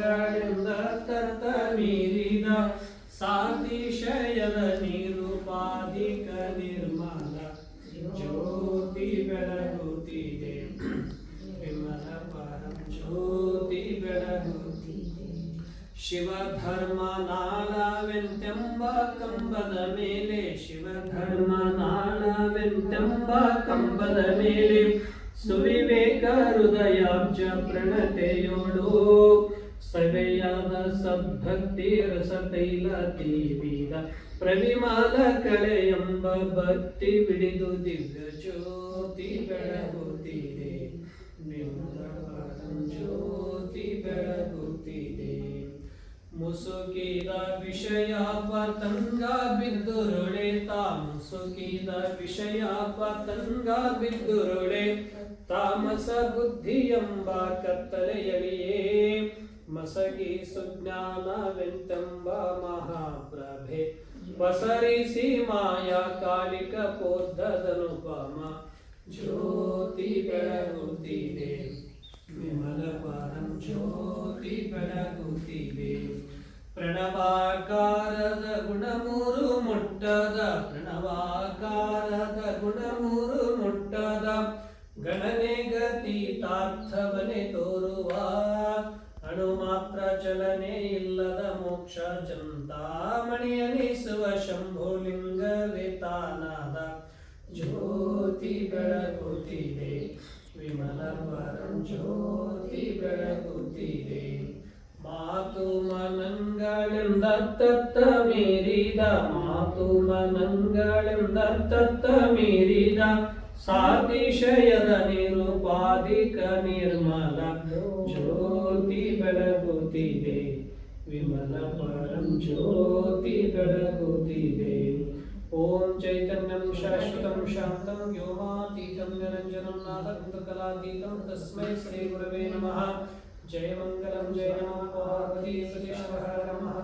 ಪರಮನಂಗಳಿಂದ ತರ್ತ ಮೀರಿದ ಸಾತಿಶಯದ ನಿರುಪಾಧಿಕ ನಿರ್ಮಲ ಜ್ಯೋತಿ ಬೆಳಗುತ್ತಿದೆ ವಿಮಲ ಪರಂ ಜ್ಯೋತಿ ಬೆಳಗುತ್ತಿದೆ. ಶಿವಧರ್ಮನಾಳವೆಂತೆಂಬ ಕಂಬದ ಮೇಲೆ ಶಿವಧರ್ಮನಾಳವೆಂತೆಂಬ ಕಂಬದ ಮೇಲೆ ಸುವಿವೇಕ ಹೃದಯಾಬ್ಜ ಪ್ರಣತೆಯೋಡು ಸವೆಯಾದ ಸದ್ಭಕ್ತಿ ರಸತೈಲ ತೀವಿದ ಪ್ರವಿಮಾಲ ಕಳೆ ಎಂಬ ಭಕ್ತಿ ಬಿಡಿದು ದಿವ್ಯ ಜ್ಯೋತಿ ಬೆಳಗುತ್ತಿದೆ ವಿಮಲ ಪರಂ ಜ್ಯೋತಿ ಬೆಳಗುತ್ತಿದೆ. ಮುಸುಕಿದ ವಿಷಯ ಪತಂಗ ಬಿದ್ದುರುಳೆ ಮುಸುಕಿದ ವಿಷಯ ಪತಂಗ ಬಿದ್ದುರುಳೆ ತಾಮಸ ಬುದ್ಧಿ ಎಂಬ ಕತ್ತಲೆಯಲಿಯೇ ಮಸಗಿ ಸುಜ್ಞಾನವೆಂತೆಂಬ ಮಹಾಪ್ರಭೆ ಪಸರಿಸಿ ಮಾಯಾ ಕಾಲಿಕ ಪೋದ್ದದನುಪಮ ಜ್ಯೋತಿ ಬೆಳಗುತ್ತಿದೆ ವಿಮಲ ಪರಂ ಜ್ಯೋತಿ ಬೆಳಗುತ್ತಿದೆ. ಪ್ರಣವಾಕಾರದ ಗುಣಮೂರು ಮುಟ್ಟದ ಪ್ರಣವಾಕಾರದ ಗುಣಮೂರು ಮುಟ್ಟದ ಗಣನೆ ಗತೀತಾರ್ಥವನೆ ತೋರುವ ಅಣು ಮಾತ್ರ ಚಲನೆ ಇಲ್ಲದ ಮೋಕ್ಷ ಚಂತಾಮಣಿಯನಿಸುವ ಶಂಭುಲಿಂಗವೇ ತಾನಾದ ಜ್ಯೋತಿ ಬೆಳಗುತ್ತಿದೆ ವಿಮಲ ಪರಂ ಜ್ಯೋತಿ ಬೆಳಗುತ್ತಿದೆ. ಮಾತು ಮನಂಗಳೆಂದ ತತ್ತ ಮೀರಿದ ಮಾತು ಮನಂಗಳೆಂದ ತತ್ತ ಮೀರಿದ ಸಾತಿಶಯದ ನಿರುಪಾಧಿಕ ನಿರ್ಮಲ ಜ್ಯೋತಿ ಬೆಳಗುತ್ತಿದೆ ವಿಮಲ ಪರಂ ಜ್ಯೋತಿ ಬೆಳಗುತ್ತಿದೆ. ಓಂ ಚೈತನ್ಯಂ ಶಾಶ್ವತಂ ಶಾಂತಂ ವ್ಯೋಮಾತೀತಂ ನಿರಂಜನಂ ನಾದಕಲಾತೀತಂ ತಸ್ಮೈ ಶ್ರೀ ಗುರವೇ ನಮಃ. ಜಯ ಮಂಗಲಂ ಜಯ ನಮಃ ಪಾರ್ವತೀಪತಿ ಹರ ನಮಃ.